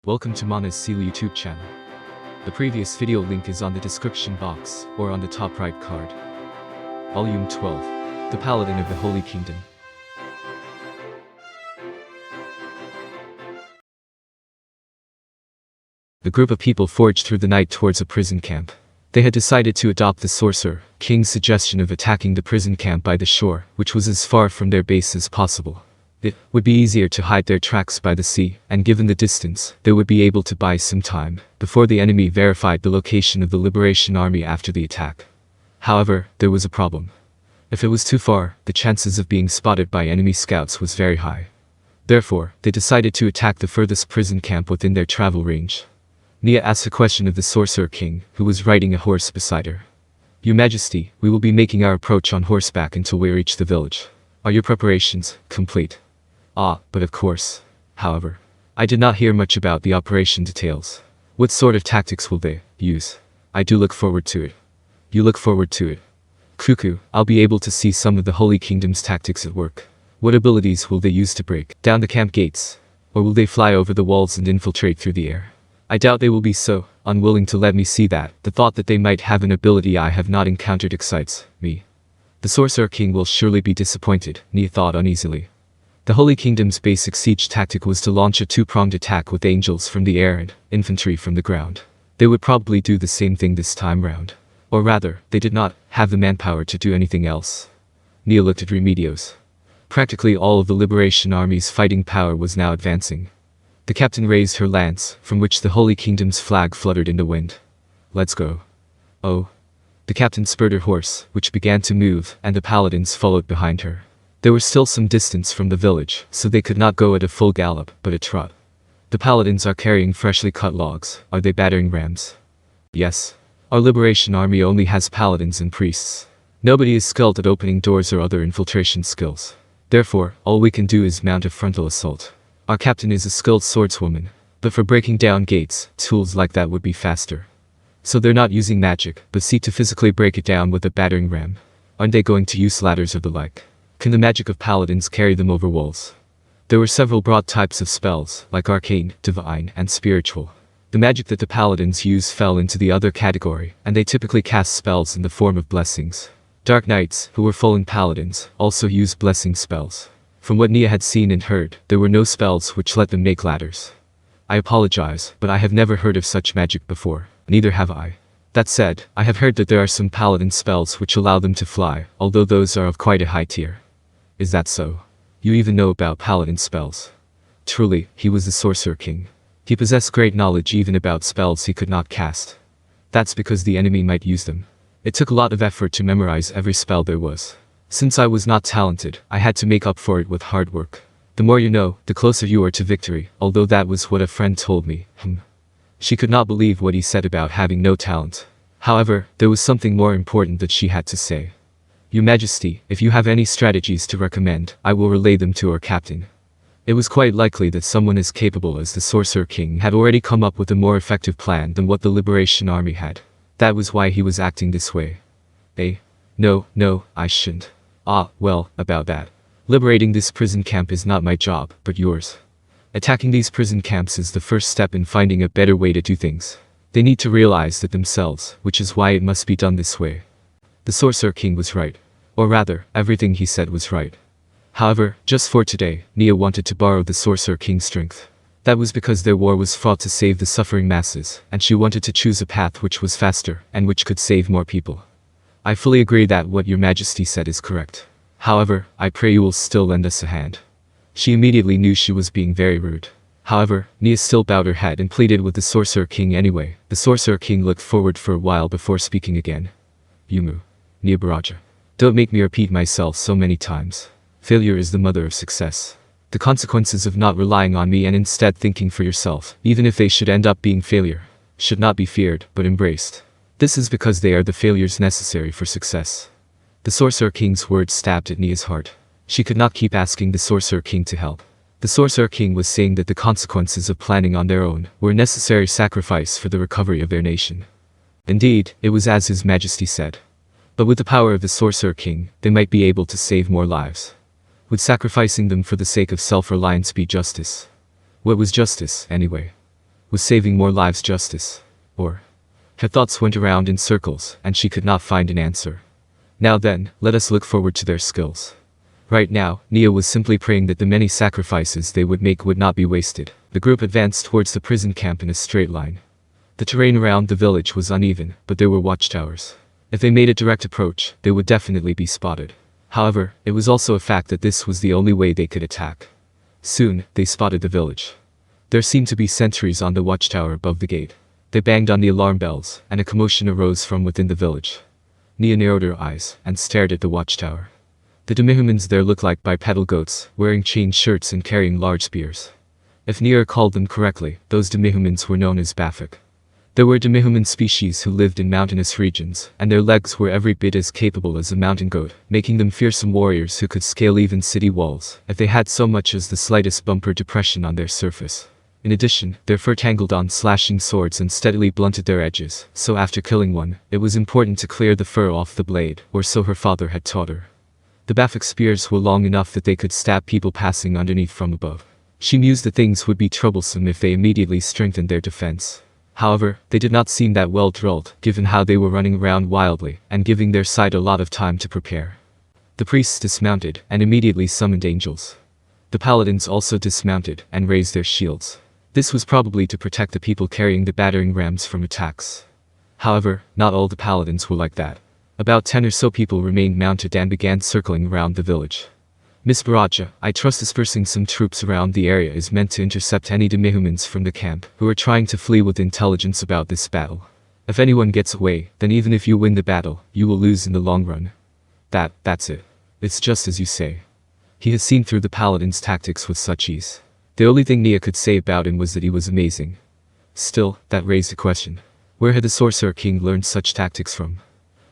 Welcome to Mana's Seal YouTube channel. The previous video link is on the description box or on the top right card. Volume 12. The Paladin of the Holy Kingdom. The group of people forged through the night towards a prison camp. They had decided to adopt the Sorcerer King's suggestion of attacking the prison camp by the shore, which was as far from their base as possible. It would be easier to hide their tracks by the sea, and given the distance, they would be able to buy some time before the enemy verified the location of the Liberation Army after the attack. However, there was a problem. If it was too far, the chances of being spotted by enemy scouts was very high. Therefore, they decided to attack the furthest prison camp within their travel range. Nia asked a question of the Sorcerer King, who was riding a horse beside her. "Your Majesty, we will be making our approach on horseback until we reach the village. Are your preparations complete?" But of course. However, I did not hear much about the operation details. What sort of tactics will they use? I do look forward to it. You look forward to it. Cuckoo, I'll be able to see some of the Holy Kingdom's tactics at work. What abilities will they use to break down the camp gates? Or will they fly over the walls and infiltrate through the air? I doubt they will be so unwilling to let me see that. The thought that they might have an ability I have not encountered excites me. The Sorcerer King will surely be disappointed, Nia thought uneasily. The Holy Kingdom's basic siege tactic was to launch a two-pronged attack with angels from the air and infantry from the ground. They would probably do the same thing this time round. Or rather, they did not have the manpower to do anything else. Nia looked at Remedios. Practically all of the Liberation Army's fighting power was now advancing. The captain raised her lance, from which the Holy Kingdom's flag fluttered in the wind. "Let's go." "Oh." The captain spurred her horse, which began to move, and the paladins followed behind her. There was still some distance from the village, so they could not go at a full gallop, but a trot. The paladins are carrying freshly cut logs. Are they battering rams? Yes. Our Liberation Army only has paladins and priests. Nobody is skilled at opening doors or other infiltration skills. Therefore, all we can do is mount a frontal assault. Our captain is a skilled swordswoman, but for breaking down gates, tools like that would be faster. So they're not using magic, but seek to physically break it down with a battering ram. Aren't they going to use ladders or the like? Can the magic of paladins carry them over walls? There were several broad types of spells, like arcane, divine, and spiritual. The magic that the paladins use fell into the other category, and they typically cast spells in the form of blessings. Dark knights, who were fallen paladins, also used blessing spells. From what Nia had seen and heard, there were no spells which let them make ladders. I apologize, but I have never heard of such magic before. Neither have I. That said, I have heard that there are some paladin spells which allow them to fly, although those are of quite a high tier. Is that so? You even know about paladin spells. Truly, he was the Sorcerer King. He possessed great knowledge even about spells he could not cast. That's because the enemy might use them. It took a lot of effort to memorize every spell there was. Since I was not talented, I had to make up for it with hard work. The more you know, the closer you are to victory, although that was what a friend told me. She could not believe what he said about having no talent. However, there was something more important that she had to say. "Your Majesty, if you have any strategies to recommend, I will relay them to our captain." It was quite likely that someone as capable as the Sorcerer King had already come up with a more effective plan than what the Liberation Army had. That was why he was acting this way. No, I shouldn't. Well, about that. Liberating this prison camp is not my job, but yours. Attacking these prison camps is the first step in finding a better way to do things. They need to realize that themselves, which is why it must be done this way. The Sorcerer King was right. Or rather, everything he said was right. However, just for today, Nia wanted to borrow the Sorcerer King's strength. That was because their war was fought to save the suffering masses, and she wanted to choose a path which was faster, and which could save more people. I fully agree that what your Majesty said is correct. However, I pray you will still lend us a hand. She immediately knew she was being very rude. However, Nia still bowed her head and pleaded with the Sorcerer King anyway. The Sorcerer King looked forward for a while before speaking again. "Yumu. Nia Baraja. Don't make me repeat myself so many times. Failure is the mother of success. The consequences of not relying on me and instead thinking for yourself, even if they should end up being failure, should not be feared, but embraced. This is because they are the failures necessary for success." The Sorcerer King's words stabbed at Nia's heart. She could not keep asking the Sorcerer King to help. The Sorcerer King was saying that the consequences of planning on their own were a necessary sacrifice for the recovery of their nation. Indeed, it was as His Majesty said. But with the power of the Sorcerer King, they might be able to save more lives. Would sacrificing them for the sake of self-reliance be justice? What was justice, anyway? Was saving more lives justice? Or? Her thoughts went around in circles, and she could not find an answer. Now then, let us look forward to their skills. Right now, Nia was simply praying that the many sacrifices they would make would not be wasted. The group advanced towards the prison camp in a straight line. The terrain around the village was uneven, but there were watchtowers. If they made a direct approach, they would definitely be spotted. However, it was also a fact that this was the only way they could attack. Soon, they spotted the village. There seemed to be sentries on the watchtower above the gate. They banged on the alarm bells, and a commotion arose from within the village. Nia narrowed her eyes, and stared at the watchtower. The demihumans there looked like bipedal goats, wearing chain shirts and carrying large spears. If Nia recalled them correctly, those demihumans were known as Bafik. There were demihuman species who lived in mountainous regions, and their legs were every bit as capable as a mountain goat, making them fearsome warriors who could scale even city walls, if they had so much as the slightest bump or depression on their surface. In addition, their fur tangled on slashing swords and steadily blunted their edges, so after killing one, it was important to clear the fur off the blade, or so her father had taught her. The Bafik spears were long enough that they could stab people passing underneath from above. She mused that things would be troublesome if they immediately strengthened their defense. However, they did not seem that well drilled, given how they were running around wildly, and giving their side a lot of time to prepare. The priests dismounted, and immediately summoned angels. The paladins also dismounted, and raised their shields. This was probably to protect the people carrying the battering rams from attacks. However, not all the paladins were like that. About 10 or so people remained mounted and began circling around the village. Miss Baraja, I trust dispersing some troops around the area is meant to intercept any demihumans from the camp who are trying to flee with intelligence about this battle. If anyone gets away, then even if you win the battle, you will lose in the long run. That's it. It's just as you say. He has seen through the paladin's tactics with such ease. The only thing Nia could say about him was that he was amazing. Still, that raised a question. Where had the Sorcerer King learned such tactics from?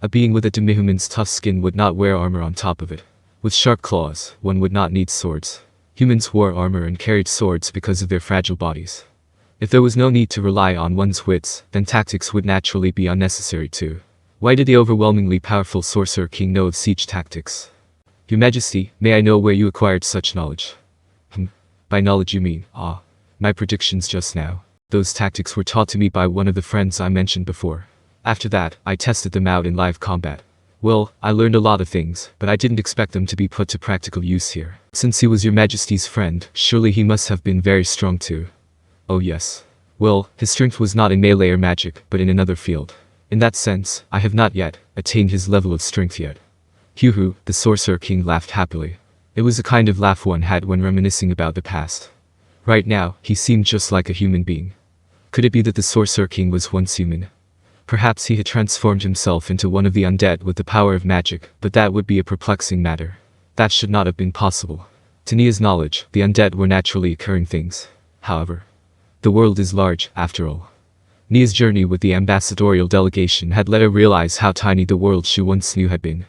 A being with a demihuman's tough skin would not wear armor on top of it. With sharp claws, one would not need swords. Humans wore armor and carried swords because of their fragile bodies. If there was no need to rely on one's wits, then tactics would naturally be unnecessary too. Why did the overwhelmingly powerful Sorcerer King know of siege tactics? Your Majesty, may I know where you acquired such knowledge? By knowledge you mean, my predictions just now. Those tactics were taught to me by one of the friends I mentioned before. After that, I tested them out in live combat. Well, I learned a lot of things, but I didn't expect them to be put to practical use here. Since he was your Majesty's friend, surely he must have been very strong too. Oh yes. Well, his strength was not in melee or magic, but in another field. In that sense, I have not yet attained his level of strength yet. Hoo-hoo, the Sorcerer King laughed happily. It was a kind of laugh one had when reminiscing about the past. Right now, he seemed just like a human being. Could it be that the Sorcerer King was once human? Perhaps he had transformed himself into one of the undead with the power of magic, but that would be a perplexing matter. That should not have been possible. To Nia's knowledge, the undead were naturally occurring things. However, the world is large, after all. Nia's journey with the ambassadorial delegation had let her realize how tiny the world she once knew had been.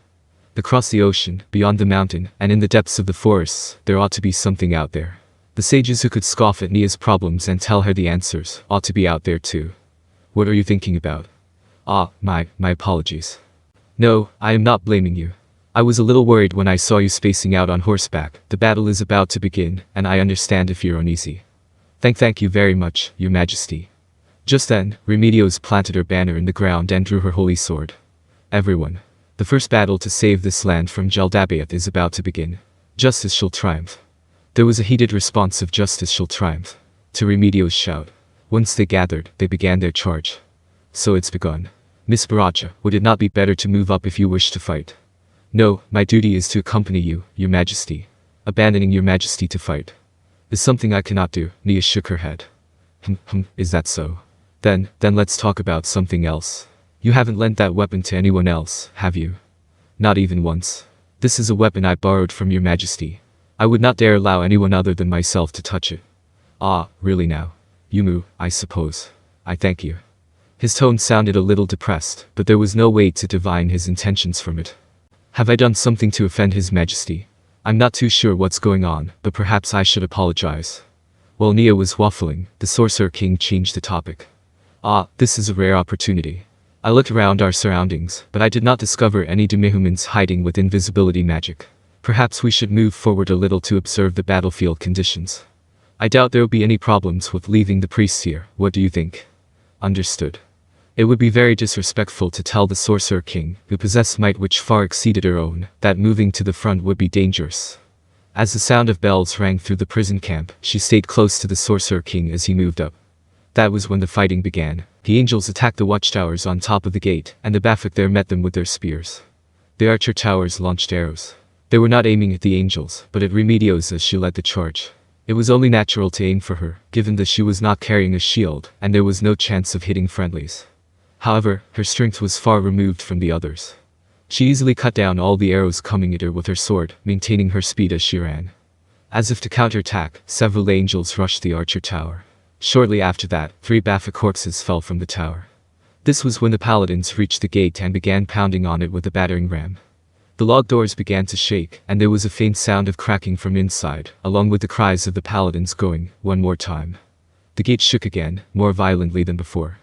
Across the ocean, beyond the mountain, and in the depths of the forests, there ought to be something out there. The sages who could scoff at Nia's problems and tell her the answers ought to be out there too. What are you thinking about? My apologies. No, I am not blaming you. I was a little worried when I saw you spacing out on horseback. The battle is about to begin, and I understand if you're uneasy. Thank you very much, Your Majesty. Just then, Remedios planted her banner in the ground and drew her holy sword. Everyone. The first battle to save this land from Jaldabaoth is about to begin. Justice shall triumph. There was a heated response of justice shall triumph to Remedios' shout. Once they gathered, they began their charge. So it's begun. Miss Baracha, would it not be better to move up if you wish to fight? No, my duty is to accompany you, Your Majesty. Abandoning Your Majesty to fight is something I cannot do. Nia shook her head. Is that so? Then let's talk about something else. You haven't lent that weapon to anyone else, have you? Not even once. This is a weapon I borrowed from Your Majesty. I would not dare allow anyone other than myself to touch it. Really now? Yumu, I suppose. I thank you. His tone sounded a little depressed, but there was no way to divine his intentions from it. Have I done something to offend His Majesty? I'm not too sure what's going on, but perhaps I should apologize. While Nia was waffling, the Sorcerer King changed the topic. This is a rare opportunity. I looked around our surroundings, but I did not discover any demihumans hiding with invisibility magic. Perhaps we should move forward a little to observe the battlefield conditions. I doubt there will be any problems with leaving the priests here. What do you think? Understood. It would be very disrespectful to tell the Sorcerer King, who possessed might which far exceeded her own, that moving to the front would be dangerous. As the sound of bells rang through the prison camp, she stayed close to the Sorcerer King as he moved up. That was when the fighting began. The angels attacked the watchtowers on top of the gate, and the Bafik there met them with their spears. The archer towers launched arrows. They were not aiming at the angels, but at Remedios as she led the charge. It was only natural to aim for her, given that she was not carrying a shield, and there was no chance of hitting friendlies. However, her strength was far removed from the others. She easily cut down all the arrows coming at her with her sword, maintaining her speed as she ran. As if to counterattack, several angels rushed the archer tower. Shortly after that, 3 Bafik corpses fell from the tower. This was when the paladins reached the gate and began pounding on it with a battering ram. The log doors began to shake, and there was a faint sound of cracking from inside, along with the cries of the paladins going, "One more time." The gate shook again, more violently than before.